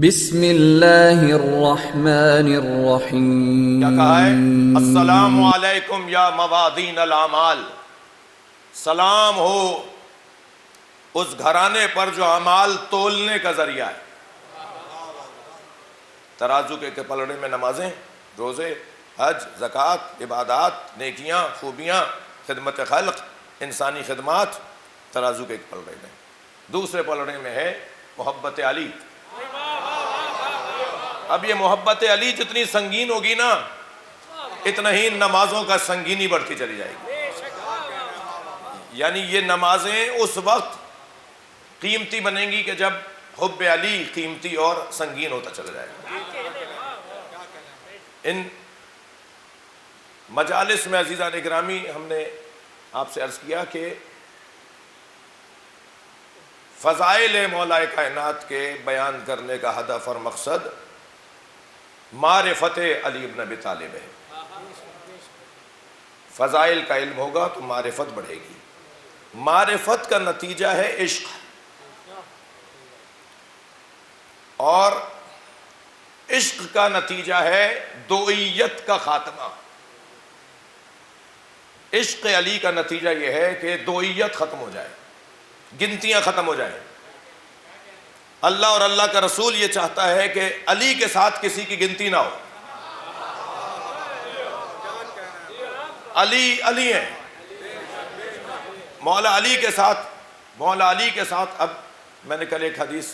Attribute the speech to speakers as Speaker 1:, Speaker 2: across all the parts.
Speaker 1: بسم اللہ الرحمن الرحیم۔
Speaker 2: کیا کہا ہے؟ السلام علیکم یا موادین الاعمال، سلام ہو اس گھرانے پر جو اعمال تولنے کا ذریعہ ہے۔ ترازو کے پلڑے میں نمازیں، روزے، حج، زکوٰۃ، عبادات، نیکیاں، خوبیاں، خدمت خلق، انسانی خدمات، ترازو کے ایک پلڑے میں۔ دوسرے پلڑے میں ہے محبت علی۔ اب یہ محبت علی جتنی سنگین ہوگی نا، اتنا ہی نمازوں کا سنگینی بڑھتی چلی جائے گی۔ یعنی یہ نمازیں اس وقت قیمتی بنیں گی کہ جب حب علی قیمتی اور سنگین ہوتا چلا جائے گا۔ ان مجالس میں عزیزان اکرامی، ہم نے آپ سے عرض کیا کہ فضائل مولا کائنات کے بیان کرنے کا ہدف اور مقصد معرفت علی ابن ابی طالب ہے۔ فضائل کا علم ہوگا تو معرفت بڑھے گی۔ معرفت کا نتیجہ ہے عشق، اور عشق کا نتیجہ ہے دوئیت کا خاتمہ۔ عشق علی کا نتیجہ یہ ہے کہ دوئیت ختم ہو جائے، گنتیاں ختم ہو جائیں۔ اللہ اور اللہ کا رسول یہ چاہتا ہے کہ علی کے ساتھ کسی کی گنتی نہ ہو۔ علی علی ہیں، مولا علی کے ساتھ اب میں نے کل ایک حدیث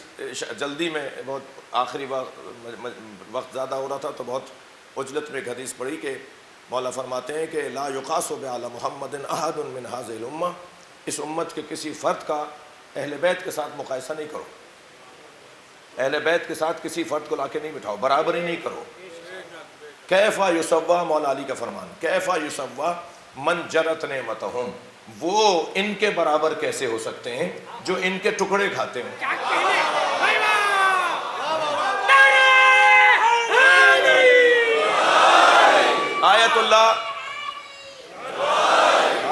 Speaker 2: جلدی میں، بہت آخری وقت زیادہ ہو رہا تھا تو بہت عجلت میں ایک حدیث پڑھی کہ مولا فرماتے ہیں کہ لا یقاس بعلی محمد احد من هذه الامہ، اس امت کے کسی فرد کا اہل بیت کے ساتھ مقایسہ نہیں کرو، اہل بیت کے ساتھ کسی فرد کو لا کے نہیں بٹھاؤ، برابری نہیں کرو۔ کیفا یسوا، مولا علی کا فرمان، کیفا یسوا من جرت نعمتہم، وہ ان کے برابر کیسے ہو سکتے ہیں جو ان کے ٹکڑے کھاتے ہیں۔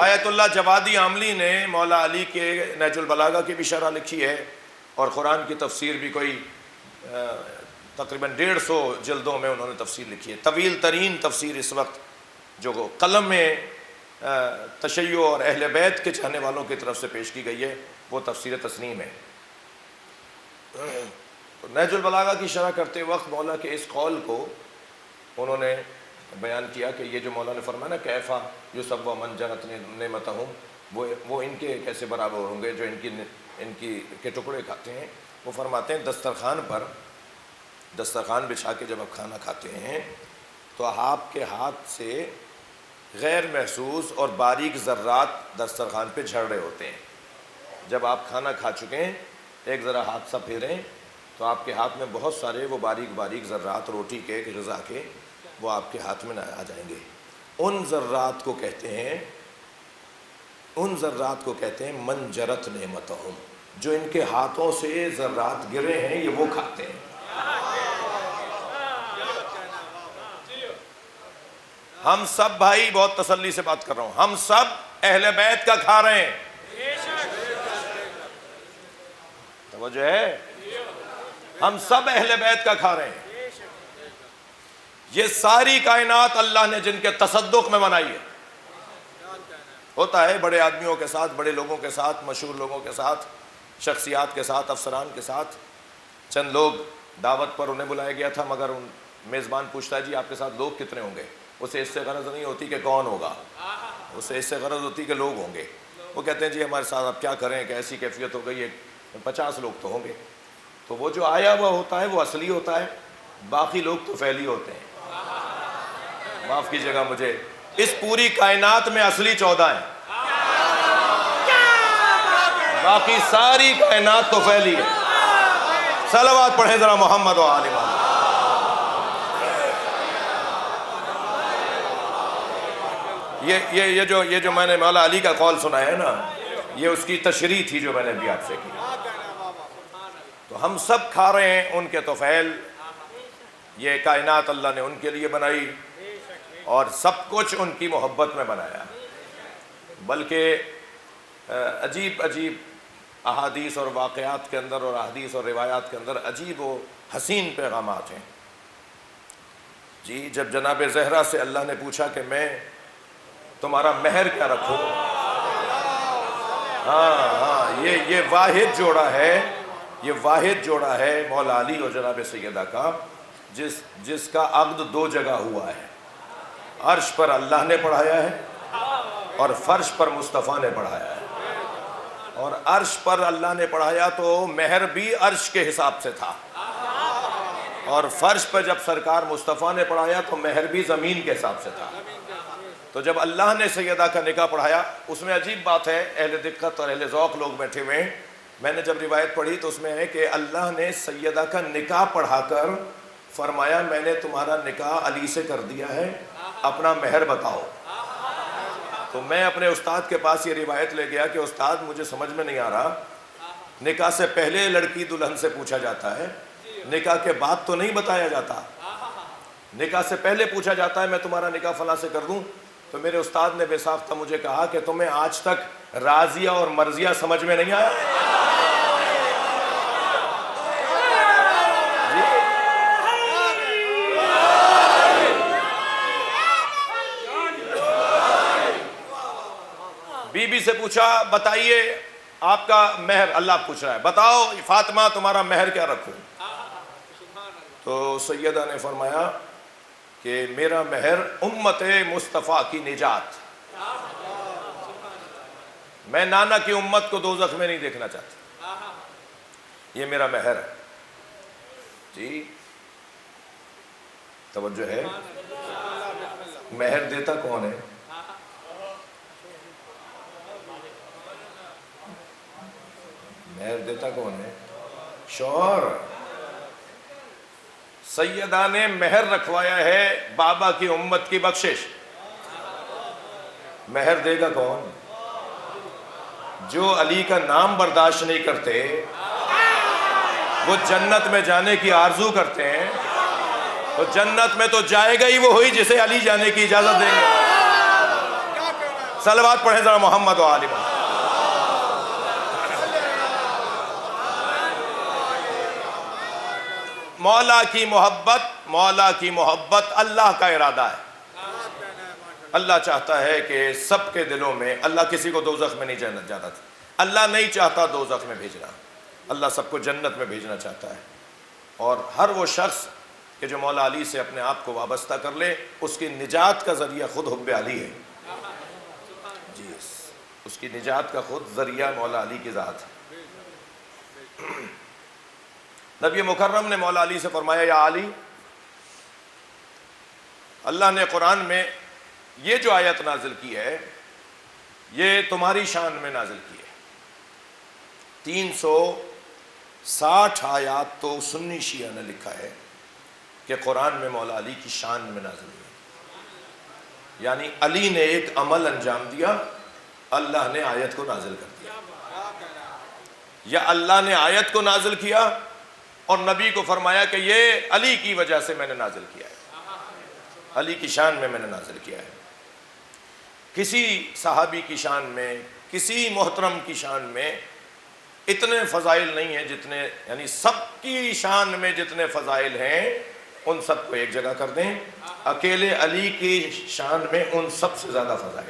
Speaker 2: آیت اللہ جوادی عاملی نے مولا علی کے نہج البلاغہ کی بھی شرح لکھی ہے، اور قرآن کی تفسیر بھی کوئی تقریباً 150 جلدوں میں انہوں نے تفسیر لکھی ہے۔ طویل ترین تفسیر اس وقت جو قلم میں تشیع اور اہل بیت کے چاہنے والوں کی طرف سے پیش کی گئی ہے وہ تفسیر تسنیم ہے۔ نہج البلاغہ کی شرح کرتے وقت مولا کے اس قول کو انہوں نے بیان کیا کہ یہ جو مولا نے فرمایا نا کیفا یسوا من جرت نعمتہم، وہ ان کے کیسے برابر ہوں گے جو ان کے ٹکڑے کھاتے ہیں۔ وہ فرماتے ہیں دسترخوان بچھا کے جب آپ کھانا کھاتے ہیں تو آپ کے ہاتھ سے غیر محسوس اور باریک ذرات دسترخوان پہ جھڑ رہے ہوتے ہیں۔ جب آپ کھانا کھا چکے ہیں، ایک ذرا ہاتھ سا پھیریں تو آپ کے ہاتھ میں بہت سارے وہ باریک باریک ذرات روٹی کے، غذا کے، وہ آپ کے ہاتھ میں آ جائیں گے۔ ان ذرات کو کہتے ہیں من جرت نعمتہم، جو ان کے ہاتھوں سے ذرات گرے ہیں یہ وہ کھاتے ہیں۔ ہم سب بھائی، بہت تسلی سے بات کر رہا ہوں، ہم سب اہل بیت کا کھا رہے ہیں۔ توجہ ہے، ہم سب اہل بیت کا کھا رہے ہیں۔ یہ ساری کائنات اللہ نے جن کے تصدق میں بنائی ہے۔ ہوتا ہے بڑے آدمیوں کے ساتھ، بڑے لوگوں کے ساتھ، مشہور لوگوں کے ساتھ، شخصیات کے ساتھ، افسران کے ساتھ، چند لوگ دعوت پر انہیں بلایا گیا تھا، مگر میزبان پوچھتا ہے جی آپ کے ساتھ لوگ کتنے ہوں گے؟ اسے اس سے غرض نہیں ہوتی کہ کون ہوگا، اسے اس سے غرض ہوتی کہ لوگ ہوں گے۔ وہ کہتے ہیں جی ہمارے ساتھ اب کیا کریں کہ ایسی کیفیت ہو گئی ہے، 50 لوگ تو ہوں گے۔ تو وہ جو آیا ہوا ہوتا ہے وہ اصلی ہوتا ہے، باقی لوگ تو فعلی ہوتے ہیں۔ معاف کیجیے گا مجھے، اس پوری کائنات میں اصلی 14 ہیں، باقی ساری کائنات تو فعلی ہے۔ صلوات پڑھیں ذرا محمد و آل محمد۔ یہ جو میں نے مولا علی کا قول سنا ہے نا، یہ اس کی تشریح تھی جو میں نے ابھی آپ سے کی۔ تو ہم سب کھا رہے ہیں ان کے طفیل، یہ کائنات اللہ نے ان کے لیے بنائی اور سب کچھ ان کی محبت میں بنایا۔ بلکہ عجیب احادیث اور واقعات کے اندر اور احادیث اور روایات کے اندر عجیب و حسین پیغامات ہیں۔ جی جب جناب زہرا سے اللہ نے پوچھا کہ میں تمہارا مہر کیا رکھوں، ہاں یہ واحد جوڑا ہے، یہ واحد جوڑا ہے مولا علی اور جناب سیدہ کا، جس کا عقد دو جگہ ہوا ہے۔ عرش پر اللہ نے پڑھایا ہے اور فرش پر مصطفیٰ نے پڑھایا ہے۔ اور عرش پر اللہ نے پڑھایا تو مہر بھی عرش کے حساب سے تھا، اور فرش پر جب سرکار مصطفیٰ نے پڑھایا تو مہر بھی زمین کے حساب سے تھا۔ تو جب اللہ نے سیدہ کا نکاح پڑھایا، اس میں عجیب بات ہے، اہل دقت اور اہل ذوق لوگ بیٹھے ہوئے ہیں، میں نے جب روایت پڑھی تو اس میں ہے کہ اللہ نے سیدہ کا نکاح پڑھا کر فرمایا میں نے تمہارا نکاح علی سے کر دیا ہے، اپنا مہر بتاؤ۔ تو میں اپنے استاد کے پاس یہ روایت لے گیا کہ استاد مجھے سمجھ میں نہیں آ رہا، نکاح سے پہلے لڑکی دلہن سے پوچھا جاتا ہے، نکاح کے بعد تو نہیں بتایا جاتا۔ نکاح سے پہلے پوچھا جاتا ہے میں تمہارا نکاح فلاں سے کر دوں۔ تو میرے استاد نے بے ساختہ مجھے کہا کہ تمہیں آج تک راضیہ اور مرضیہ سمجھ میں نہیں آیا؟ بی بی سے پوچھا بتائیے آپ کا مہر، اللہ پوچھ رہا ہے بتاؤ فاطمہ تمہارا مہر کیا رکھوں؟ تو سیدہ نے فرمایا کہ میرا مہر امت مصطفیٰ کی نجات، میں نانا کی امت کو دوزخ میں نہیں دیکھنا چاہتا، یہ میرا مہر ہے۔ جی توجہ ہے، مہر دیتا کون ہے؟ مہر دیتا کون ہے؟ شوہر۔ سیدہ نے مہر رکھوایا ہے بابا کی امت کی بخشش، مہر دے گا کون؟ جو علی کا نام برداشت نہیں کرتے، وہ جنت میں جانے کی آرزو کرتے ہیں، تو جنت میں تو جائے گا ہی وہ ہوئی جسے علی جانے کی اجازت دیں گے۔ صلوات پڑھیں ذرا محمد و آل محمد۔ مولا کی محبت اللہ کا ارادہ ہے۔ اللہ چاہتا ہے کہ سب کے دلوں میں، اللہ کسی کو دوزخ میں نہیں جانا چاہتا تھا، اللہ نہیں چاہتا دوزخ میں بھیجنا، اللہ سب کو جنت میں بھیجنا چاہتا ہے۔ اور ہر وہ شخص کہ جو مولا علی سے اپنے آپ کو وابستہ کر لے، اس کی نجات کا ذریعہ خود حب علی ہے۔ جی اس کی نجات کا خود ذریعہ مولا علی کی ذات ہے۔ نبی مکرم نے مولا علی سے فرمایا یا علی، اللہ نے قرآن میں یہ جو آیت نازل کی ہے یہ تمہاری شان میں نازل کی ہے۔ 360 آیات تو سنی شیعہ نے لکھا ہے کہ قرآن میں مولا علی کی شان میں نازل ہوئی، یعنی علی نے ایک عمل انجام دیا، اللہ نے آیت کو نازل کر دیا، یا اللہ نے آیت کو نازل کیا اور نبی کو فرمایا کہ یہ علی کی وجہ سے میں نے نازل کیا ہے، علی کی شان میں نے نازل کیا ہے۔ کسی صحابی کی شان میں، کسی محترم کی شان میں اتنے فضائل نہیں ہیں جتنے، یعنی سب کی شان میں جتنے فضائل ہیں ان سب کو ایک جگہ کر دیں، اکیلے علی کی شان میں ان سب سے زیادہ فضائل۔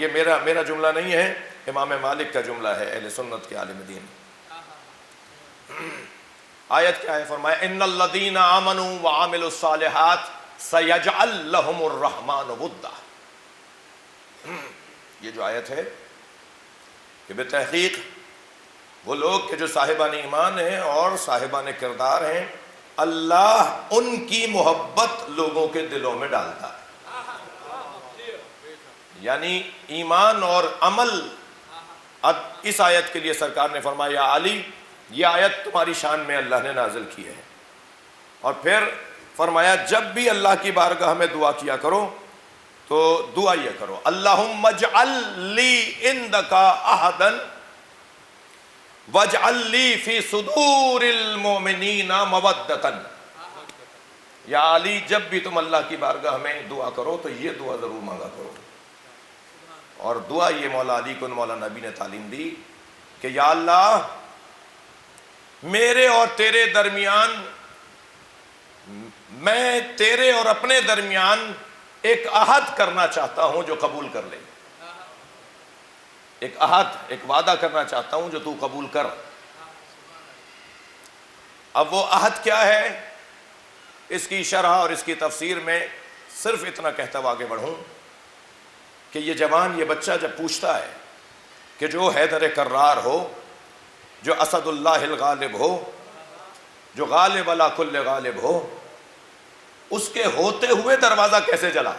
Speaker 2: یہ میرا جملہ نہیں ہے، امام مالک کا جملہ ہے، اہل سنت کے عالم دین۔ آیت کیا ہے؟ فرمایا ان الذین آمنوا وعملوا الصالحات سیجعل لهم الرحمن ودا۔ یہ جو آیت ہے کہ بے تحقیق وہ لوگ کہ جو صاحبان ایمان ہیں اور صاحبان کردار ہیں، اللہ ان کی محبت لوگوں کے دلوں میں ڈالتا ہے، یعنی ایمان اور عمل۔ اب اس آیت کے لیے سرکار نے فرمایا یا علی، یہ آیت تمہاری شان میں اللہ نے نازل کی ہے، اور پھر فرمایا جب بھی اللہ کی بارگاہ میں دعا کیا کرو تو دعا یہ کرو اللہم اجعل لی عندک عہدا واجعل لی فی صدور المؤمنین مودۃ۔ یا علی جب بھی تم اللہ کی بارگاہ میں دعا کرو تو یہ دعا ضرور مانگا کرو، اور دعا یہ مولا علی کو مولا نبی نے تعلیم دی کہ یا اللہ میرے اور تیرے درمیان، میں تیرے اور اپنے درمیان ایک عہد کرنا چاہتا ہوں جو قبول کر لے، ایک عہد، ایک وعدہ کرنا چاہتا ہوں جو تو قبول کر۔ اب وہ عہد کیا ہے، اس کی شرح اور اس کی تفسیر میں صرف اتنا کہتا ہوا آگے بڑھوں کہ یہ جوان، یہ بچہ جب پوچھتا ہے کہ جو حیدر کرار ہو، جو اسد اللہ الغالب ہو، جو غالب علی کل غالب ہو، اس کے ہوتے ہوئے دروازہ کیسے جلا،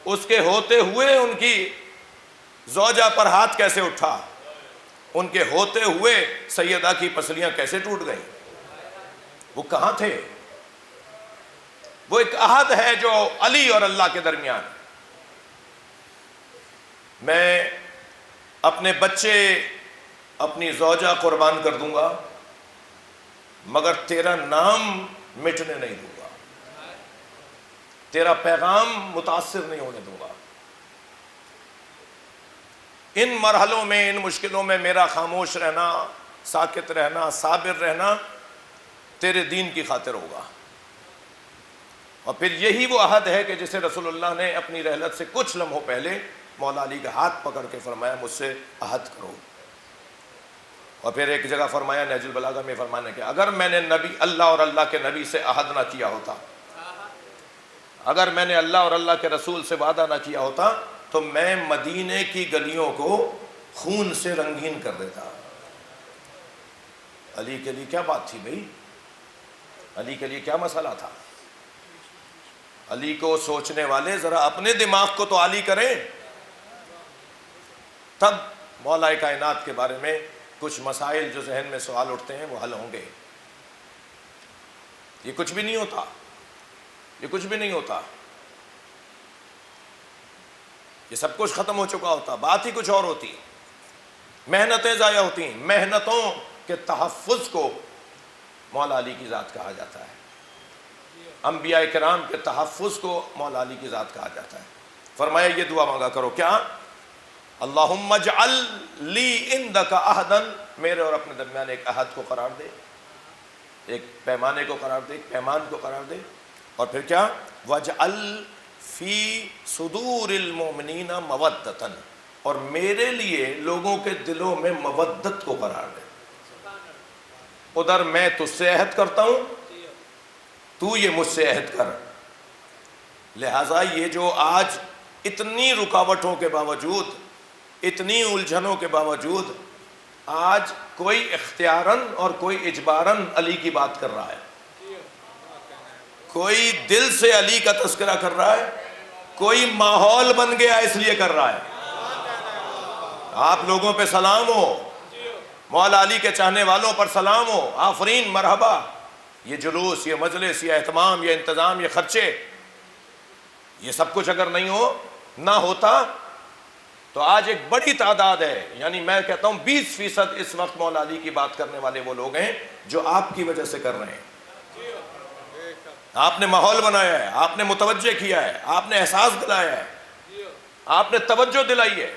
Speaker 2: اس کے ہوتے ہوئے ان کی زوجہ پر ہاتھ کیسے اٹھا، ان کے ہوتے ہوئے سیدہ کی پسلیاں کیسے ٹوٹ گئیں، وہ کہاں تھے؟ وہ ایک عہد ہے جو علی اور اللہ کے درمیان۔ میں اپنے بچے، اپنی زوجہ قربان کر دوں گا، مگر تیرا نام مٹنے نہیں دوں گا، تیرا پیغام متاثر نہیں ہونے دوں گا۔ ان مرحلوں میں، ان مشکلوں میں میرا خاموش رہنا، ساکت رہنا، صابر رہنا تیرے دین کی خاطر ہوگا۔ اور پھر یہی وہ عہد ہے کہ جسے رسول اللہ نے اپنی رحلت سے کچھ لمحوں پہلے مولا علی کا ہاتھ پکڑ کے فرمایا مجھ سے عہد کرو۔ اور پھر ایک جگہ فرمایا نہج البلاغہ میں فرمانے کہ اگر میں نے نبی اللہ اور اللہ کے نبی سے عہد نہ کیا ہوتا، اگر میں نے اللہ اور اللہ کے رسول سے وعدہ نہ کیا ہوتا تو میں مدینے کی گلیوں کو خون سے رنگین کر دیتا۔ علی کے لیے کیا بات تھی بھائی، علی کے لیے کیا مسئلہ تھا؟ علی کو سوچنے والے ذرا اپنے دماغ کو تو عالی کریں، تب مولا کائنات کے بارے میں کچھ مسائل جو ذہن میں سوال اٹھتے ہیں وہ حل ہوں گے۔ یہ کچھ بھی نہیں ہوتا، یہ کچھ بھی نہیں ہوتا، یہ سب کچھ ختم ہو چکا ہوتا، بات ہی کچھ اور ہوتی، محنتیں ضائع ہوتی ہیں۔ محنتوں کے تحفظ کو مولا علی کی ذات کہا جاتا ہے، انبیاء کرام کے تحفظ کو مولا علی کی ذات کہا جاتا ہے۔ فرمایا یہ دعا مانگا کرو، کیا؟ اللہم اجعل لی عندک عہدا، میرے اور اپنے درمیان ایک عہد کو قرار دے، ایک پیمانے کو قرار دے، ایک پیمان کو قرار دے۔ اور پھر کیا؟ وجعل فی صدور المؤمنین مودۃ، اور میرے لیے لوگوں کے دلوں میں مودت کو قرار دے۔ ادھر میں تجھ سے عہد کرتا ہوں، تو یہ مجھ سے عہد کر۔ لہٰذا یہ جو آج اتنی رکاوٹوں کے باوجود، اتنی الجھنوں کے باوجود آج کوئی اختیاراً اور کوئی اجباراً علی کی بات کر رہا ہے، کوئی دل سے علی کا تذکرہ کر رہا ہے، کوئی ماحول بن گیا اس لیے کر رہا ہے۔ آپ لوگوں پہ سلام ہو، مولا علی کے چاہنے والوں پر سلام ہو، آفرین، مرحبا۔ یہ جلوس، یہ مجلس، یہ اہتمام، یہ انتظام، یہ خرچے، یہ سب کچھ اگر نہیں ہو، نہ ہوتا تو آج ایک بڑی تعداد ہے، یعنی میں کہتا ہوں 20% اس وقت مولا علی کی بات کرنے والے وہ لوگ ہیں جو آپ کی وجہ سے کر رہے ہیں۔ آپ نے ماحول بنایا ہے، آپ نے متوجہ کیا ہے، آپ نے احساس دلایا ہے، آپ نے توجہ دلائی ہے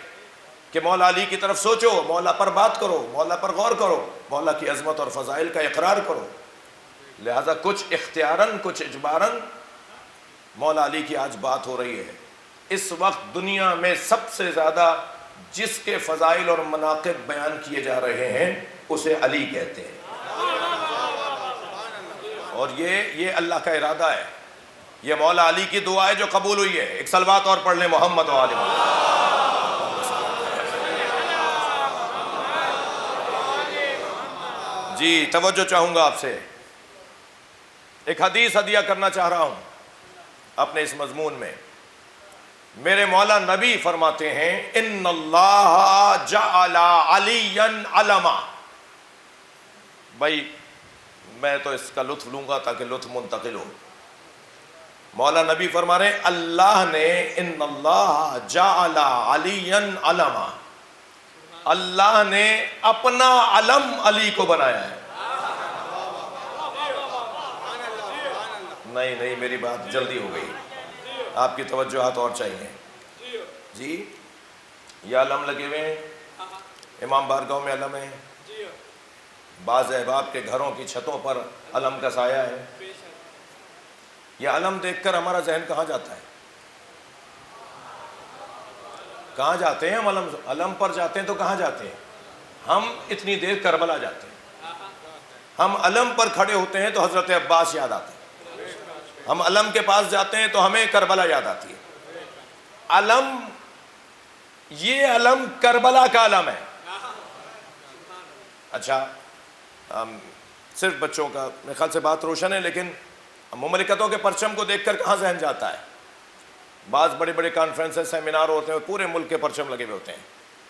Speaker 2: کہ مولا علی کی طرف سوچو، مولا پر بات کرو، مولا پر غور کرو، مولا کی عظمت اور فضائل کا اقرار کرو۔ لہذا کچھ اختیاراً، کچھ اجباراً مولا علی کی آج بات ہو رہی ہے۔ اس وقت دنیا میں سب سے زیادہ جس کے فضائل اور مناقب بیان کیے جا رہے ہیں اسے علی کہتے ہیں، اور یہ اللہ کا ارادہ ہے، یہ مولا علی کی دعا ہے جو قبول ہوئی ہے۔ ایک صلوات اور پڑھ لیں محمد و آل محمد۔ جی توجہ چاہوں گا آپ سے، ایک حدیث ہدیہ کرنا چاہ رہا ہوں اپنے اس مضمون میں۔ میرے مولا نبی فرماتے ہیں ان اللہ جعل علیا علما۔ بھائی میں تو اس کا لطف لوں گا تاکہ لطف منتقل ہو۔ مولا نبی فرما رہے ہیں اللہ نے ان اللہ جعل علیا علما، اللہ نے اپنا علم علی کو بنایا ہے۔ نہیں میری بات جلدی ہو گئی، آپ کی توجہات اور چاہیے۔ جی یہ علم لگے ہوئے ہیں، امام بارگاہ میں علم ہے، بعض احباب کے گھروں کی چھتوں پر علم کا سایہ ہے۔ یہ علم دیکھ کر ہمارا ذہن کہاں جاتا ہے؟ کہاں جاتے ہیں ہم؟ علم پر جاتے ہیں تو کہاں جاتے ہیں؟ ہم اتنی دیر کربلا جاتے ہیں۔ ہم علم پر کھڑے ہوتے ہیں تو حضرت عباس یاد آتے ہیں، ہم علم کے پاس جاتے ہیں تو ہمیں کربلا یاد آتی ہے۔ علم، یہ علم کربلا کا علم ہے۔ اچھا، صرف بچوں کا میرے خیال سے بات روشن ہے، لیکن مملکتوں کے پرچم کو دیکھ کر کہاں ذہن جاتا ہے؟ بعض بڑے بڑے کانفرنسز سیمینار ہوتے ہیں، پورے ملک کے پرچم لگے ہوئے ہوتے ہیں،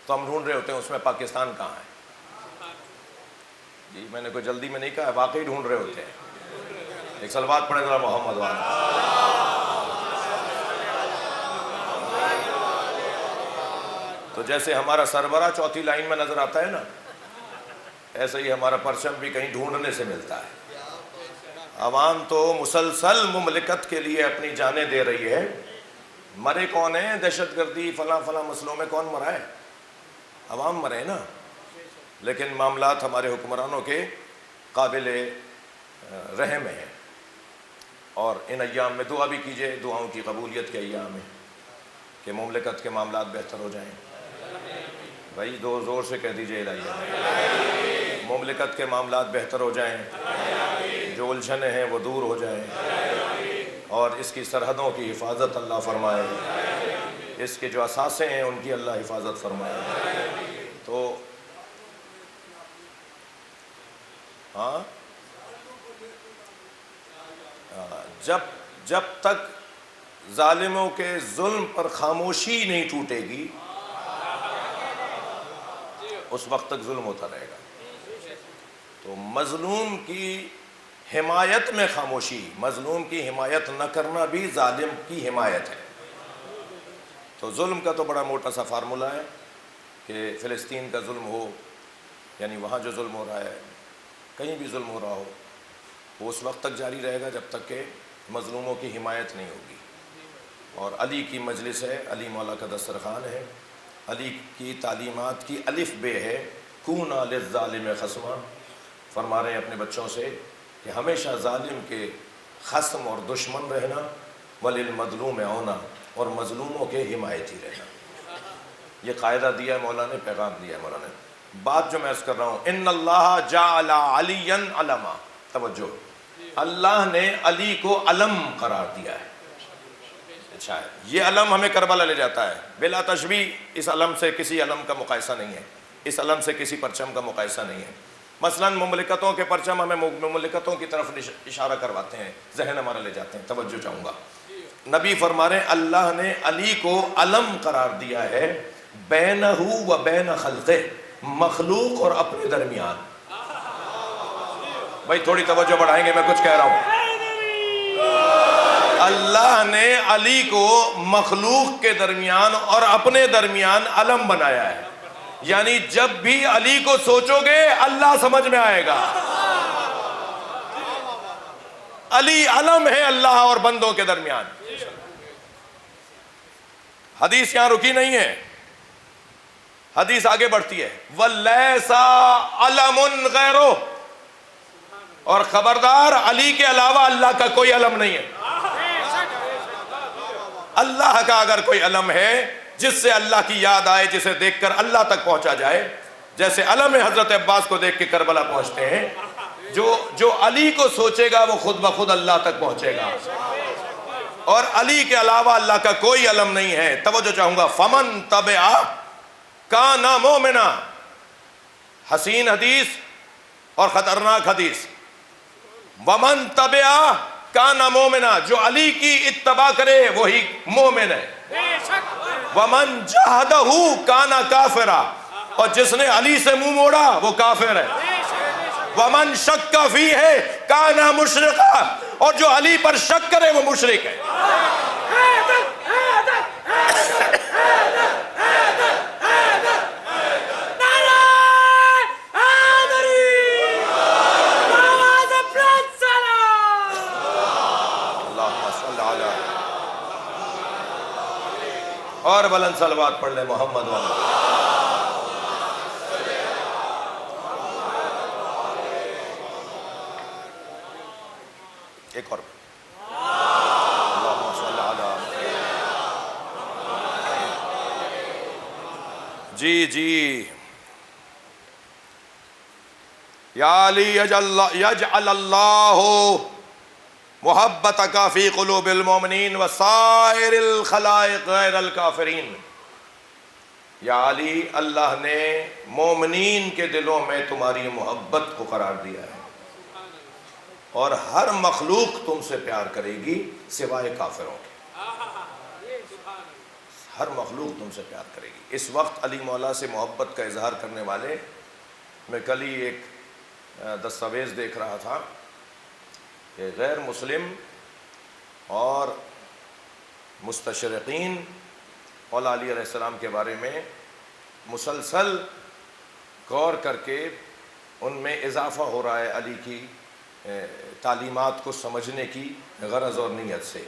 Speaker 2: تو ہم ڈھونڈ رہے ہوتے ہیں اس میں پاکستان کہاں ہے۔ جی میں نے کوئی جلدی میں نہیں کہا، واقعی ڈھونڈ رہے ہوتے ہیں۔ ایک صلوات پڑھیں ذرا محمد والا۔ تو جیسے ہمارا سربراہ چوتھی لائن میں نظر آتا ہے نا، ایسے ہی ہمارا پرچم بھی کہیں ڈھونڈنے سے ملتا ہے۔ عوام تو مسلسل مملکت کے لیے اپنی جانیں دے رہی ہے، مرے کون ہیں؟ دہشت گردی فلاں فلاں مسئلوں میں کون مرا ہے؟ عوام مرے نا۔ لیکن معاملات ہمارے حکمرانوں کے قابل رحم ہیں، اور ان ایام میں دعا بھی کیجئے، دعاؤں کی قبولیت کے ایام ہیں کہ مملکت کے معاملات بہتر ہو جائیں۔ بھائی زور سے کہہ دیجئے الہی، مملکت کے معاملات بہتر ہو جائیں، جو الجھنیں ہیں وہ دور ہو جائیں، اور اس کی سرحدوں کی حفاظت اللہ فرمائے، اس کے جو اثاثے ہیں ان کی اللہ حفاظت فرمائے۔ تو ہاں، جب تک ظالموں کے ظلم پر خاموشی نہیں ٹوٹے گی اس وقت تک ظلم ہوتا رہے گا۔ تو مظلوم کی حمایت میں خاموشی، مظلوم کی حمایت نہ کرنا بھی ظالم کی حمایت ہے۔ تو ظلم کا تو بڑا موٹا سا فارمولہ ہے کہ فلسطین کا ظلم ہو، یعنی وہاں جو ظلم ہو رہا ہے، کہیں بھی ظلم ہو رہا ہو، وہ اس وقت تک جاری رہے گا جب تک کہ مظلوموں کی حمایت نہیں ہوگی۔ اور علی کی مجلس ہے، علی مولا کا دسترخوان ہے، علی کی تعلیمات کی الف بے ہے، کونا للظالم خصما۔ فرما رہے ہیں اپنے بچوں سے کہ ہمیشہ ظالم کے خصم اور دشمن رہنا، وللمظلوم عونا، اور مظلوموں کے حمایتی رہنا۔ یہ قاعدہ دیا ہے مولا نے، پیغام دیا ہے مولا نے۔ بات جو میں عرض کر رہا ہوں، ان اللہ جعل علیا علما، توجہ، اللہ نے علی کو علم قرار دیا ہے۔ اچھا ہے، یہ علم ہمیں کربلا لے جاتا ہے، بلا تشبیہ۔ اس علم سے کسی علم کا مقایسہ نہیں ہے، اس علم سے کسی پرچم کا مقایسہ نہیں ہے۔ مثلا مملکتوں کے پرچم ہمیں مملکتوں کی طرف اشارہ کرواتے ہیں، ذہن ہمارا لے جاتے ہیں۔ توجہ چاہوں گا، نبی فرما رہے ہیں اللہ نے علی کو علم قرار دیا ہے، بینہ و بین خلقہ، مخلوق اور اپنے درمیان۔ بھائی تھوڑی توجہ بڑھائیں گے، میں کچھ کہہ رہا ہوں۔ اللہ نے علی کو مخلوق کے درمیان اور اپنے درمیان علم بنایا ہے، یعنی جب بھی علی کو سوچو گے اللہ سمجھ میں آئے گا۔ علی علم ہے اللہ اور بندوں کے درمیان۔ حدیث یہاں رکی نہیں ہے، حدیث آگے بڑھتی ہے، وَلَيْسَ عَلَمٌ غَيْرُهُ، اور خبردار علی کے علاوہ اللہ کا کوئی علم نہیں ہے۔ اللہ کا اگر کوئی علم ہے جس سے اللہ کی یاد آئے، جسے دیکھ کر اللہ تک پہنچا جائے، جیسے علم حضرت عباس کو دیکھ کے کربلا پہنچتے ہیں، جو علی کو سوچے گا وہ خود بخود اللہ تک پہنچے گا، اور علی کے علاوہ اللہ کا کوئی علم نہیں ہے۔ توجہ چاہوں گا، فمن تبع کان مومنا، حسین حدیث اور خطرناک حدیث، ومن تبع کان مومنا، جو علی کی اتباع کرے وہی مومن ہے، ومن جاہدہ کان کافرا، اور جس نے علی سے منہ موڑا وہ کافر ہے، ومن شک فیہ کان مشرکا، اور جو علی پر شک کرے وہ مشرک ہے۔ اور بلند صلوات پڑھ لیں محمد والے. ایک اور اللہم صل علی. جی یا علی یجعل اللہ محبتک فی قلوب المؤمنین وسائر الخلائق غیر الکافرین. یا علی، اللہ نے مومنین کے دلوں میں تمہاری محبت کو قرار دیا ہے اور ہر مخلوق تم سے پیار کرے گی سوائے کافروں کے. ہر مخلوق تم سے پیار کرے گی. اس وقت علی مولا سے محبت کا اظہار کرنے والے، میں کل ہی ایک دستاویز دیکھ رہا تھا کہ غیر مسلم اور مستشرقین مولا علی علیہ السلام کے بارے میں مسلسل غور کر کے ان میں اضافہ ہو رہا ہے علی کی تعلیمات کو سمجھنے کی غرض اور نیت سے.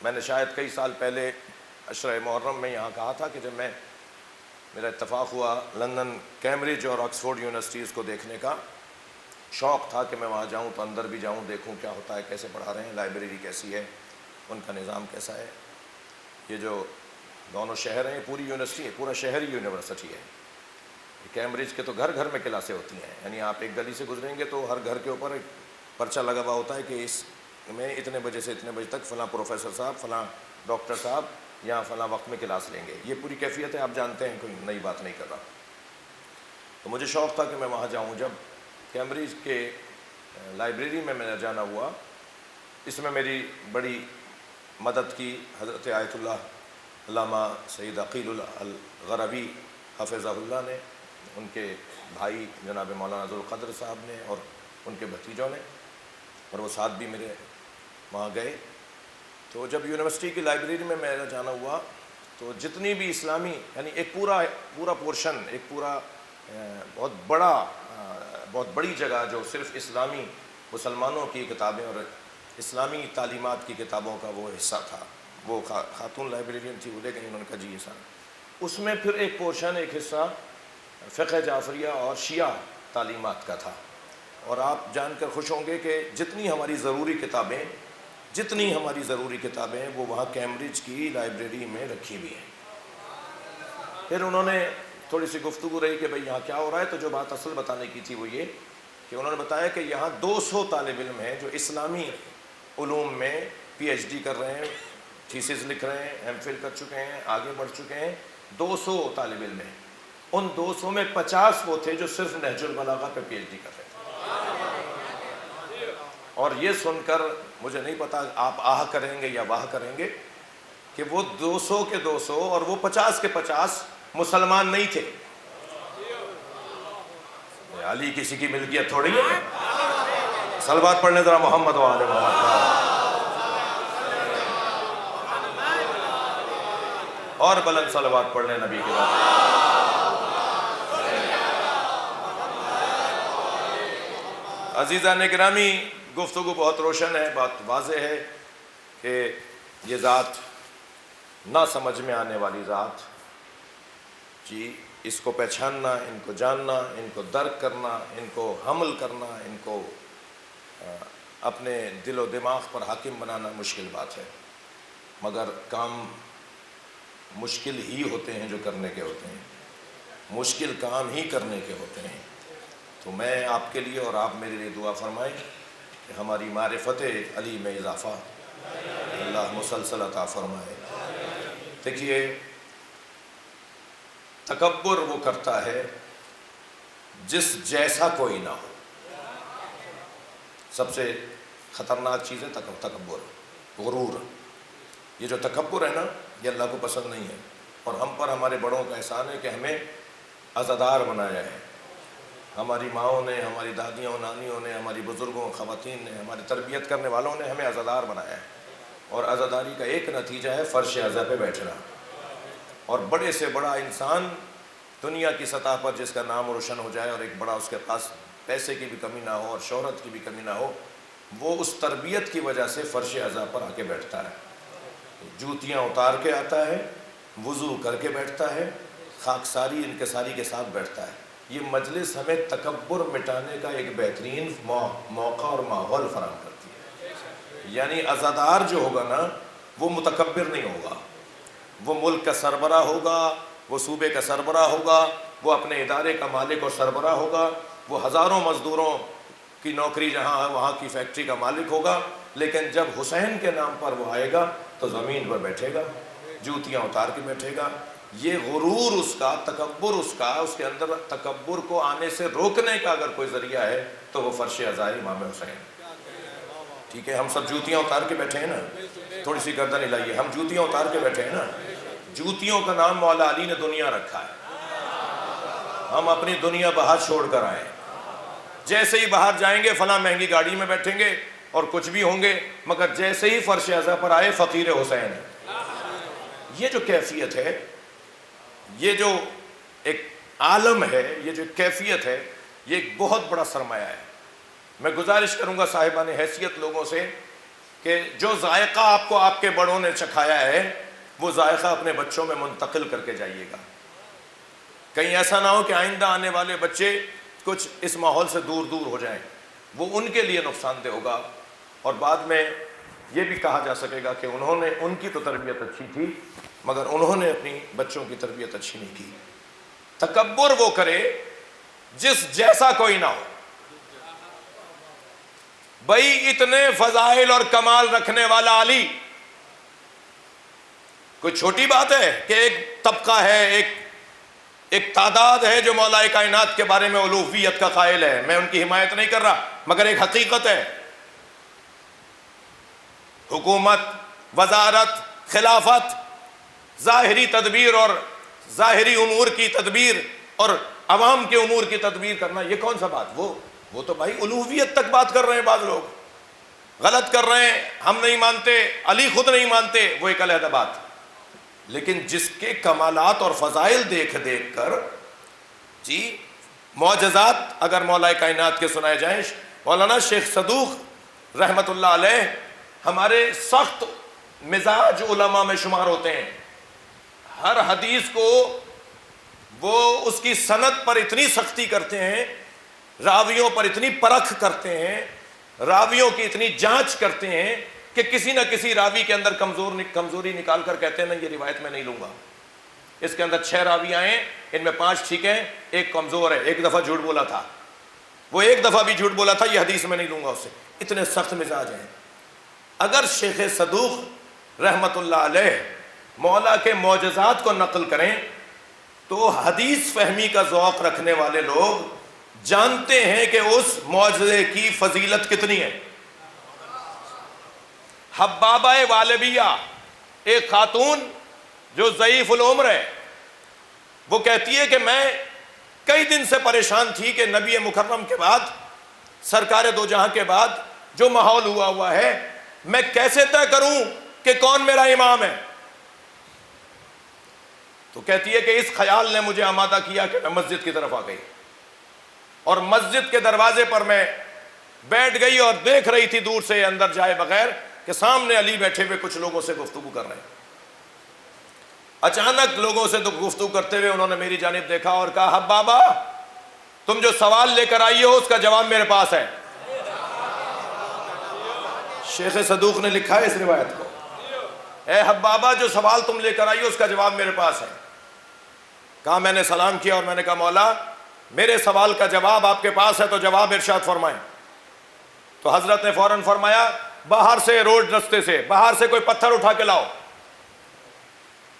Speaker 2: میں نے شاید کئی سال پہلے عشرہ محرم میں یہاں کہا تھا کہ جب میرا اتفاق ہوا لندن، کیمبرج اور آکسفورڈ یونیورسٹیز کو دیکھنے کا، شوق تھا کہ میں وہاں جاؤں تو اندر بھی جاؤں، دیکھوں کیا ہوتا ہے، کیسے پڑھا رہے ہیں، لائبریری کیسی ہے، ان کا نظام کیسا ہے. یہ جو دونوں شہر ہیں، پوری یونیورسٹی ہے، پورا شہر ہی یونیورسٹی ہے. کیمبرج کے تو گھر گھر میں کلاسیں ہوتی ہیں، یعنی آپ ایک گلی سے گزریں گے تو ہر گھر کے اوپر ایک پرچہ لگا ہوا ہوتا ہے کہ اس میں اتنے بجے سے اتنے بجے تک فلاں پروفیسر صاحب، فلاں ڈاکٹر صاحب یا فلاں وقت میں کلاس لیں گے. یہ پوری کیفیت ہے، آپ جانتے ہیں، کوئی نئی بات نہیں کر رہا. تو مجھے شوق تھا کہ میں وہاں جاؤں. جب کیمبرج کے لائبریری میں میرا جانا ہوا، اس میں میری بڑی مدد کی حضرت آیت اللہ علامہ سید عقیل الغربی حفظہ اللہ نے، ان کے بھائی جناب مولانا ذوالقدر صاحب نے اور ان کے بھتیجوں نے، اور وہ ساتھ بھی میرے وہاں گئے. تو جب یونیورسٹی کی لائبریری میں میرا جانا ہوا تو جتنی بھی اسلامی، یعنی ایک پورا پورشن، ایک پورا بہت بڑی جگہ جو صرف اسلامی مسلمانوں کی کتابیں اور اسلامی تعلیمات کی کتابوں کا وہ حصہ تھا. وہ خاتون لائبریرین تھی، وہ لے گئی، انہوں نے کہا جی یہ سارا. اس میں پھر ایک پورشن، ایک حصہ فقہ جعفریہ اور شیعہ تعلیمات کا تھا. اور آپ جان کر خوش ہوں گے کہ جتنی ہماری ضروری کتابیں ہیں وہ وہاں کیمبرج کی لائبریری میں رکھی ہوئی ہیں. پھر انہوں نے تھوڑی سی گفتگو رہی کہ بھئی یہاں کیا ہو رہا ہے. تو جو بات اصل بتانے کی تھی وہ یہ کہ انہوں نے بتایا کہ یہاں 200 طالب علم ہیں جو اسلامی علوم میں پی ایچ ڈی کر رہے ہیں، تھیسس لکھ رہے ہیں، ایم فل کر چکے ہیں، آگے بڑھ چکے ہیں. 200 طالب علم ہیں. ان 200 میں 50 وہ تھے جو صرف نہج البلاغہ پہ پی ایچ ڈی کر رہے تھے. اور یہ سن کر مجھے نہیں پتا آپ آہ کریں گے یا واہ کریں گے کہ وہ 200 کے 200 اور وہ 50 کے 50 مسلمان نہیں تھے. علی کسی کی ملکیت تھوڑی ہے. صلوات پڑھنے ذرا محمد و آل محمد. اور بلند صلوات پڑھنے نبی کے بعد. عزیزان گرامی، گفتگو بہت روشن ہے، بات واضح ہے کہ یہ ذات نہ سمجھ میں آنے والی ذات جی، اس کو پہچاننا، ان کو جاننا، ان کو درک کرنا، ان کو حمل کرنا، ان کو اپنے دل و دماغ پر حاکم بنانا مشکل بات ہے. مگر کام مشکل ہی ہوتے ہیں جو کرنے کے ہوتے ہیں، مشکل کام ہی کرنے کے ہوتے ہیں. تو میں آپ کے لیے اور آپ میرے لیے دعا فرمائیں کہ ہماری معرفت علی میں اضافہ اللہ مسلسل عطا فرمائے. دیکھیے، تکبر وہ کرتا ہے جس جیسا کوئی نہ ہو. سب سے خطرناک چیز ہے تکبر، غرور. یہ جو تکبر ہے نا، یہ اللہ کو پسند نہیں ہے. اور ہم پر ہمارے بڑوں کا احسان ہے کہ ہمیں عزادار بنایا ہے. ہماری ماؤں نے، ہماری دادیوں، نانیوں نے، ہماری بزرگوں، خواتین نے، ہماری تربیت کرنے والوں نے ہمیں عزادار بنایا ہے. اور عزاداری کا ایک نتیجہ ہے فرش عزا پہ بیٹھنا. اور بڑے سے بڑا انسان دنیا کی سطح پر جس کا نام روشن ہو جائے اور ایک بڑا اس کے پاس پیسے کی بھی کمی نہ ہو اور شہرت کی بھی کمی نہ ہو، وہ اس تربیت کی وجہ سے فرش عزا پر آ کے بیٹھتا ہے. جوتیاں اتار کے آتا ہے، وضو کر کے بیٹھتا ہے، خاکساری انکساری کے ساتھ بیٹھتا ہے۔ یہ مجلس ہمیں تکبر مٹانے کا ایک بہترین موقع اور ماحول فراہم کرتی ہے۔ یعنی عزادار جو ہوگا نا وہ متکبر نہیں ہوگا، وہ ملک کا سربراہ ہوگا، وہ صوبے کا سربراہ ہوگا، وہ اپنے ادارے کا مالک اور سربراہ ہوگا، وہ ہزاروں مزدوروں کی نوکری جہاں ہے وہاں کی فیکٹری کا مالک ہوگا، لیکن جب حسین کے نام پر وہ آئے گا تو زمین پر بیٹھے گا، جوتیاں اتار کے بیٹھے گا۔ یہ غرور اس کا، تکبر اس کا، اس کے اندر تکبر کو آنے سے روکنے کا اگر کوئی ذریعہ ہے تو وہ فرش عزائے امام حسین۔ ٹھیک ہے، ہم سب جوتیاں اتار کے بیٹھے ہیں نا، تھوڑی سی گردن ہلائیے، ہم جوتیاں اتار کے بیٹھے ہیں نا۔ جوتیوں کا نام مولا علی نے دنیا رکھا ہے، ہم اپنی دنیا باہر چھوڑ کر آئے، جیسے ہی باہر جائیں گے فلاں مہنگی گاڑی میں بیٹھیں گے اور کچھ بھی ہوں گے، مگر جیسے ہی فرش عزا پر آئے فقیر حسین ہے۔ یہ جو کیفیت ہے، یہ جو ایک عالم ہے، یہ جو کیفیت ہے، یہ ایک بہت بڑا سرمایہ ہے۔ میں گزارش کروں گا صاحبان حیثیت لوگوں سے کہ جو ذائقہ آپ کو آپ کے بڑوں نے چکھایا ہے وہ ذائقہ اپنے بچوں میں منتقل کر کے جائیے گا۔ کہیں ایسا نہ ہو کہ آئندہ آنے والے بچے کچھ اس ماحول سے دور دور ہو جائیں، وہ ان کے لیے نقصان دہ ہوگا، اور بعد میں یہ بھی کہا جا سکے گا کہ انہوں نے، ان کی تو تربیت اچھی تھی مگر انہوں نے اپنی بچوں کی تربیت اچھی نہیں کی۔ تکبر وہ کرے جس جیسا کوئی نہ ہو۔ بھائی اتنے فضائل اور کمال رکھنے والا علی کوئی چھوٹی بات ہے کہ ایک طبقہ ہے، ایک تعداد ہے جو مولا کائنات کے بارے میں الوہیت کا قائل ہے، میں ان کی حمایت نہیں کر رہا، مگر ایک حقیقت ہے۔ حکومت، وزارت، خلافت، ظاہری تدبیر اور ظاہری امور کی تدبیر اور عوام کے امور کی تدبیر کرنا، یہ کون سا بات؟ وہ تو بھائی الوہیت تک بات کر رہے ہیں، بعض لوگ غلط کر رہے ہیں، ہم نہیں مانتے، علی خود نہیں مانتے، وہ ایک علیحدہ بات۔ لیکن جس کے کمالات اور فضائل دیکھ دیکھ کر جی معجزات اگر مولا کائنات کے سنائے جائیں، مولانا شیخ صدوق رحمت اللہ علیہ ہمارے سخت مزاج علماء میں شمار ہوتے ہیں۔ ہر حدیث کو وہ اس کی سند پر اتنی سختی کرتے ہیں، راویوں پر اتنی پرکھ کرتے ہیں، راویوں کی اتنی جانچ کرتے ہیں کہ کسی نہ کسی راوی کے اندر کمزوری نکال کر کہتے ہیں نا یہ روایت میں نہیں لوں گا، اس کے اندر 6 راوی آئے، ان میں 5 ٹھیک ہیں، ایک کمزور ہے، ایک دفعہ جھوٹ بولا تھا، وہ ایک دفعہ بھی جھوٹ بولا تھا، یہ حدیث میں نہیں لوں گا اس سے۔ اتنے سخت مزاج ہیں۔ اگر شیخ صدوق رحمت اللہ علیہ مولا کے معجزات کو نقل کریں تو حدیث فہمی کا ذوق رکھنے والے لوگ جانتے ہیں کہ اس معجزے کی فضیلت کتنی ہے۔ حبابہ والبیہ، ایک خاتون جو ضعیف العمر ہے، وہ کہتی ہے کہ میں کئی دن سے پریشان تھی کہ نبی مکرم کے بعد، سرکار دو جہاں کے بعد جو ماحول ہوا ہے، میں کیسے طے کروں کہ کون میرا امام ہے؟ تو کہتی ہے کہ اس خیال نے مجھے آمادہ کیا کہ میں مسجد کی طرف آ گئی، اور مسجد کے دروازے پر میں بیٹھ گئی اور دیکھ رہی تھی دور سے اندر جائے بغیر کہ سامنے علی بیٹھے ہوئے کچھ لوگوں سے گفتگو کر رہے ہیں۔ اچانک لوگوں سے گفتگو کرتے ہوئے انہوں نے میری جانب دیکھا اور کہا حبابہ تم جو سوال لے کر آئی ہو اس کا جواب میرے پاس ہے۔ شیخ صدوق نے لکھا ہے اس روایت کو، اے حبابہ جو سوال تم لے کر آئی ہو اس کا جواب میرے پاس ہے۔ کہا میں نے سلام کیا اور میں نے کہا مولا میرے سوال کا جواب آپ کے پاس ہے تو جواب ارشاد فرمائیں۔ تو حضرت نے فوراً فرمایا باہر سے، روڈ رستے سے باہر سے کوئی پتھر اٹھا کے لاؤ۔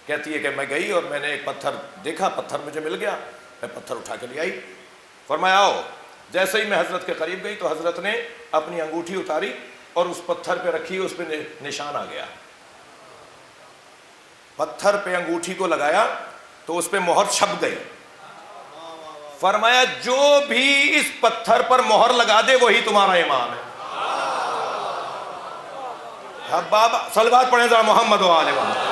Speaker 2: کہتی ہے کہ میں گئی اور میں نے ایک پتھر دیکھا، پتھر مجھے مل گیا، میں پتھر اٹھا کے لے آئی۔ فرمایا آؤ۔ جیسے ہی میں حضرت کے قریب گئی تو حضرت نے اپنی انگوٹھی اتاری اور اس پتھر پہ رکھی، اس پہ نشان آ گیا۔ پتھر پہ انگوٹھی کو لگایا تو اس پہ مہر چھپ گئی۔ فرمایا جو بھی اس پتھر پر مہر لگا دے وہی تمہارا امام ہے۔ حبابہ صلوات پڑھیں ذرا محمد و آل محمد۔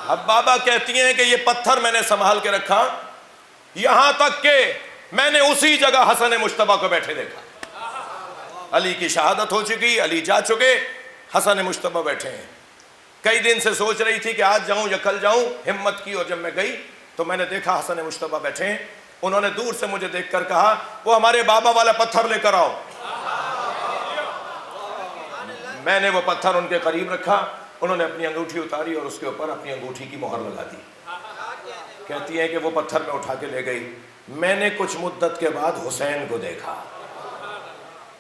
Speaker 2: حبابہ کہتی ہیں کہ یہ پتھر میں نے سنبھال کے رکھا یہاں تک کہ میں نے اسی جگہ حسن مجتبیٰ کو بیٹھے دیکھا۔ علی کی شہادت ہو چکی، علی جا چکے، حسن مشتبہ بیٹھے ہیں. کئی دن سے سوچ رہی تھی کہ آج جاؤں یا کل جاؤں، ہمت کی اور جب میں گئی تو میں نے دیکھا حسن مشتبہ بیٹھے ہیں. انہوں نے دور سے مجھے دیکھ کر کہا وہ ہمارے بابا والا پتھر لے کر آؤ. میں نے وہ پتھر ان کے قریب رکھا، انہوں نے اپنی انگوٹھی اتاری اور اس کے اوپر اپنی انگوٹھی کی مہر لگا دی. کہتی ہیں کہ وہ پتھر میں اٹھا کے لے گئی. میں نے کچھ مدت کے بعد حسین کو دیکھا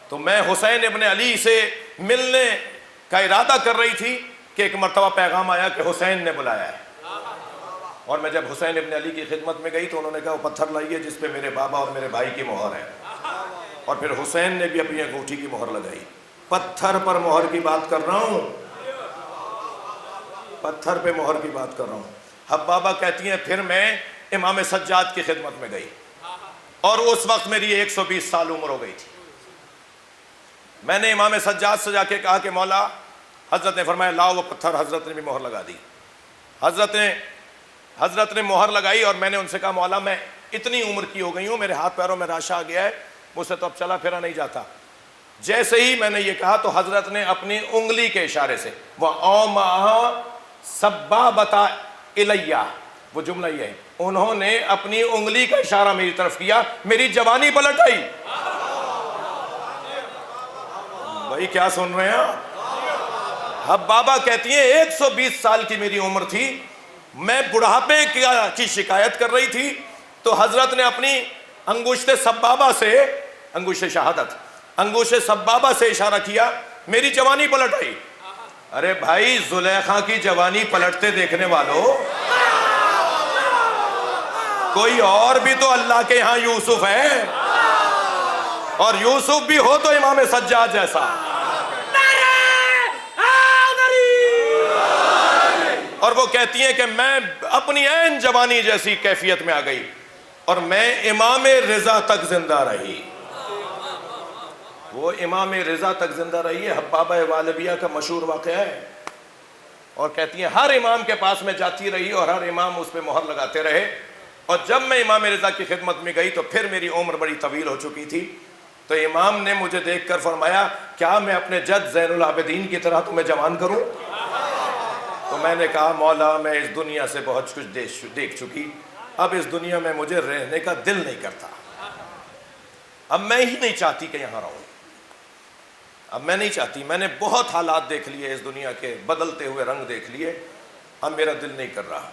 Speaker 2: تو میں حسین ابن علی سے ملنے کا ارادہ کر رہی تھی کہ ایک مرتبہ پیغام آیا کہ حسین نے بلایا ہے. اور میں جب حسین ابن علی کی خدمت میں گئی تو انہوں نے کہا وہ پتھر لائیے جس پہ میرے بابا اور میرے بھائی کی مہر ہے. اور پھر حسین نے بھی اپنی انگوٹھی کی مہر لگائی. پتھر پر مہر کی بات کر رہا ہوں، پتھر پہ مہر کی بات کر رہا ہوں. اب بابا کہتی ہیں پھر میں امام سجاد کی خدمت میں گئی اور اس وقت میری 120 سال عمر ہو گئی تھی. میں نے امام سجاد سے جا کے کہا کہ مولا، حضرت نے فرمایا لاؤ وہ پتھر. حضرت نے بھی مہر لگا دی. حضرت نے مہر لگائی اور میں نے ان سے کہا مولا میں اتنی عمر کی ہو گئی ہوں، میرے ہاتھ پیروں میں راشا آ گیا ہے، مجھ سے تو اب چلا پھرا نہیں جاتا. جیسے ہی میں نے یہ کہا تو حضرت نے اپنی انگلی کے اشارے سے وَأَوْمَعَ سَبَّابَتَ إِلَيَّ، وہ جملہ یہ ہے، انہوں نے اپنی انگلی کا اشارہ میری طرف کیا، میری جوانی پلٹ آئی. بھائی کیا سن رہے ہیں؟ اب بابا کہتی ہیں 120 سال کی میری عمر تھی، میں بڑھاپے کی شکایت کر رہی تھی تو حضرت نے اپنی انگشت سبابہ سے، انگشت شہادت، انگشت سبابہ سے اشارہ کیا، میری جوانی پلٹ آئی. ارے بھائی زلیخا کی جوانی پلٹتے دیکھنے والوں، کوئی اور بھی تو اللہ کے ہاں یوسف ہے، اور یوسف بھی ہو تو امام سجاد جیسا. اور وہ کہتی ہیں کہ میں اپنی عین جوانی جیسی کیفیت میں آ گئی اور میں امام رضا تک زندہ رہی. وہ امام رضا تک زندہ رہی ہے. حبابہ والبیہ کا مشہور واقعہ ہے. اور کہتی ہیں ہر امام کے پاس میں جاتی رہی اور ہر امام اس پہ مہر لگاتے رہے. اور جب میں امام رضا کی خدمت میں گئی تو پھر میری عمر بڑی طویل ہو چکی تھی. تو امام نے مجھے دیکھ کر فرمایا کیا میں اپنے جد زین العابدین کی طرح تمہیں جوان کروں؟ تو میں نے کہا مولا میں اس دنیا سے بہت کچھ دیکھ چکی، اب اس دنیا میں مجھے رہنے کا دل نہیں کرتا. اب میں ہی نہیں چاہتی کہ یہاں رہوں. اب میں نہیں چاہتی، میں نے بہت حالات دیکھ لیے اس دنیا کے، بدلتے ہوئے رنگ دیکھ لیے، اب میرا دل نہیں کر رہا.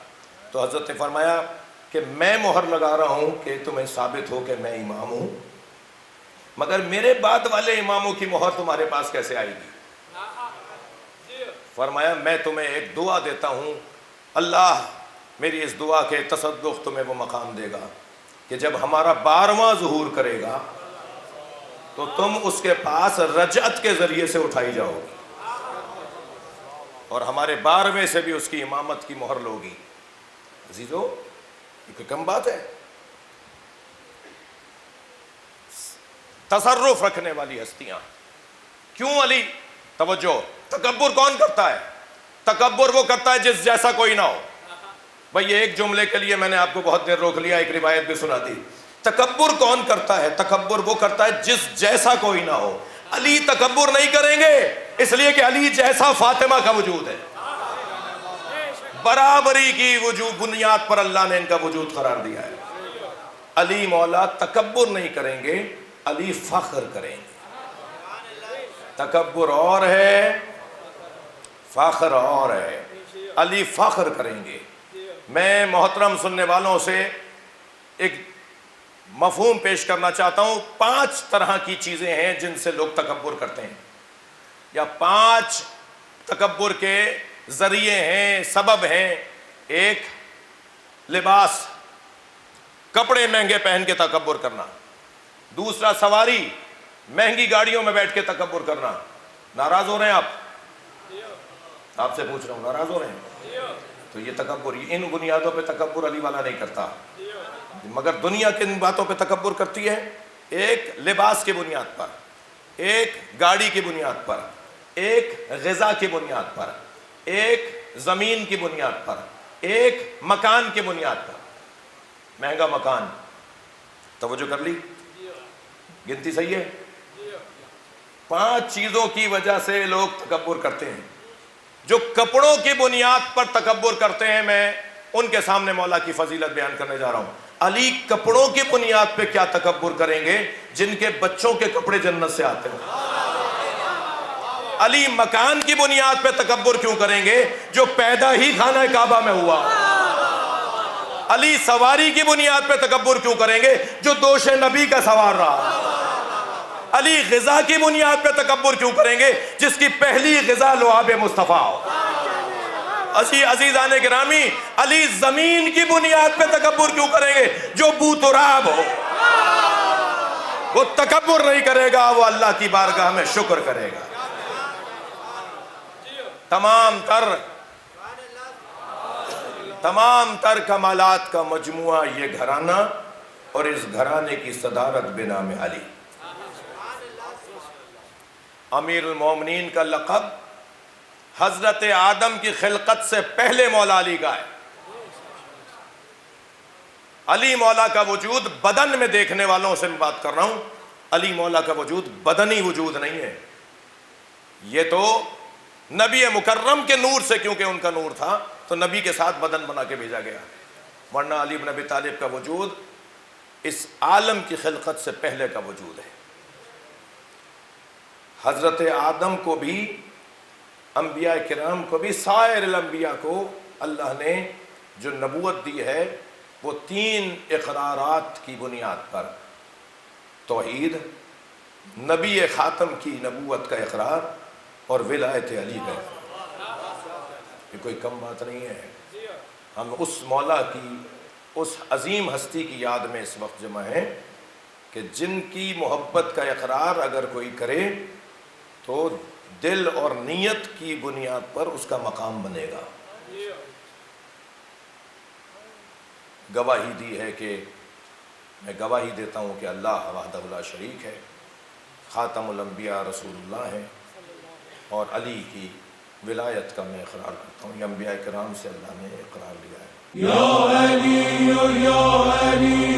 Speaker 2: تو حضرت نے فرمایا کہ میں مہر لگا رہا ہوں کہ تمہیں ثابت ہو کہ میں امام ہوں، مگر میرے بعد والے اماموں کی مہر تمہارے پاس کیسے آئے گی؟ فرمایا میں تمہیں ایک دعا دیتا ہوں، اللہ میری اس دعا کے تصدق تمہیں وہ مقام دے گا کہ جب ہمارا 12واں ظہور کرے گا تو تم اس کے پاس رجعت کے ذریعے سے اٹھائی جاؤ گی اور ہمارے 12ویں سے بھی اس کی امامت کی مہر لوگی. عزیزو یہ کوئی کم بات ہے؟ تصرف رکھنے والی ہستیاں. کیوں علی؟ توجہ، تکبر کون کرتا ہے؟ تکبر وہ کرتا ہے جس جیسا کوئی نہ ہو. بھئی ایک جملے کے لیے میں نے آپ کو بہت دیر روک لیا، ایک روایت بھی سنا دی. تکبر کون کرتا ہے؟ تکبر وہ کرتا ہے جس جیسا کوئی نہ ہو. علی تکبر نہیں کریں گے اس لیے کہ علی جیسا فاطمہ کا وجود ہے. برابری کی وجود بنیاد پر اللہ نے ان کا وجود قرار دیا ہے. علی مولا تکبر نہیں کریں گے، علی فخر کریں گے. تکبر اور ہے، فخر اور ہے. علی فخر کریں گے. میں محترم سننے والوں سے ایک مفہوم پیش کرنا چاہتا ہوں. 5 طرح کی چیزیں ہیں جن سے لوگ تکبر کرتے ہیں، یا 5 تکبر کے ذریعے ہیں، سبب ہیں. ایک، لباس، کپڑے مہنگے پہن کے تکبر کرنا. دوسرا، سواری، مہنگی گاڑیوں میں بیٹھ کے تکبر کرنا. ناراض ہو رہے ہیں آپ سے پوچھ رہا ہوں، ناراض ہو رہے ہیں؟ تو یہ تکبر، ان بنیادوں پہ تکبر علی والا نہیں کرتا. مگر دنیا کن باتوں پہ تکبر کرتی ہے؟ ایک لباس کی بنیاد پر، ایک گاڑی کی بنیاد پر، ایک غذا کی بنیاد پر، ایک زمین کی بنیاد پر، ایک مکان کی بنیاد پر. مہنگا مکان، توجہ کر لی؟ گنتی صحیح ہے؟ 5 چیزوں کی وجہ سے لوگ تکبر کرتے ہیں. جو کپڑوں کی بنیاد پر تکبر کرتے ہیں، میں ان کے سامنے مولا کی فضیلت بیان کرنے جا رہا ہوں. علی کپڑوں کی بنیاد پہ کیا تکبر کریں گے جن کے بچوں کے کپڑے جنت سے آتے ہیں؟ علی مکان کی بنیاد پہ تکبر کیوں کریں گے جو پیدا ہی خانہ کعبہ میں ہوا؟ علی سواری کی بنیاد پہ تکبر کیوں کریں گے جو دوش نبی کا سوار رہا؟ علی غذا کی بنیاد پہ تکبر کیوں کریں گے جس کی پہلی غذا لعاب مصطفیٰ ہو؟ عزیزان گرامی، علی زمین کی بنیاد پہ تکبر کیوں کریں گے جو بو تراب ہو؟ وہ تکبر نہیں کرے گا، وہ اللہ کی بارگاہ میں شکر کرے گا. تمام تر کمالات کا مجموعہ یہ گھرانہ، اور اس گھرانے کی صدارت بنام علی. امیر المومنین کا لقب حضرت آدم کی خلقت سے پہلے مولا علی کا ہے. علی مولا کا وجود بدن میں دیکھنے والوں سے میں بات کر رہا ہوں. علی مولا کا وجود بدنی وجود نہیں ہے. یہ تو نبی مکرم کے نور سے، کیونکہ ان کا نور تھا تو نبی کے ساتھ بدن بنا کے بھیجا گیا، ورنہ علی بن ابی طالب کا وجود اس عالم کی خلقت سے پہلے کا وجود ہے. حضرت آدم کو بھی، انبیاء کرام کو بھی، سائر الانبیاء کو اللہ نے جو نبوت دی ہے وہ 3 اقرارات کی بنیاد پر: توحید، نبی خاتم کی نبوت کا اقرار، اور ولایت علی کا اقرار. یہ کوئی کم بات نہیں ہے. ہم اس مولا کی، اس عظیم ہستی کی یاد میں اس وقت جمع ہیں کہ جن کی محبت کا اقرار اگر کوئی کرے تو دل اور نیت کی بنیاد پر اس کا مقام بنے گا. گواہی دی ہے کہ میں گواہی دیتا ہوں کہ اللہ وحدہ لا شریک ہے، خاتم الانبیاء رسول اللہ ہے، اور علی کی ولایت کا میں اقرار کرتا ہوں. یہ انبیاء کرام سے اللہ نے اقرار لیا ہے. یا علی یا علی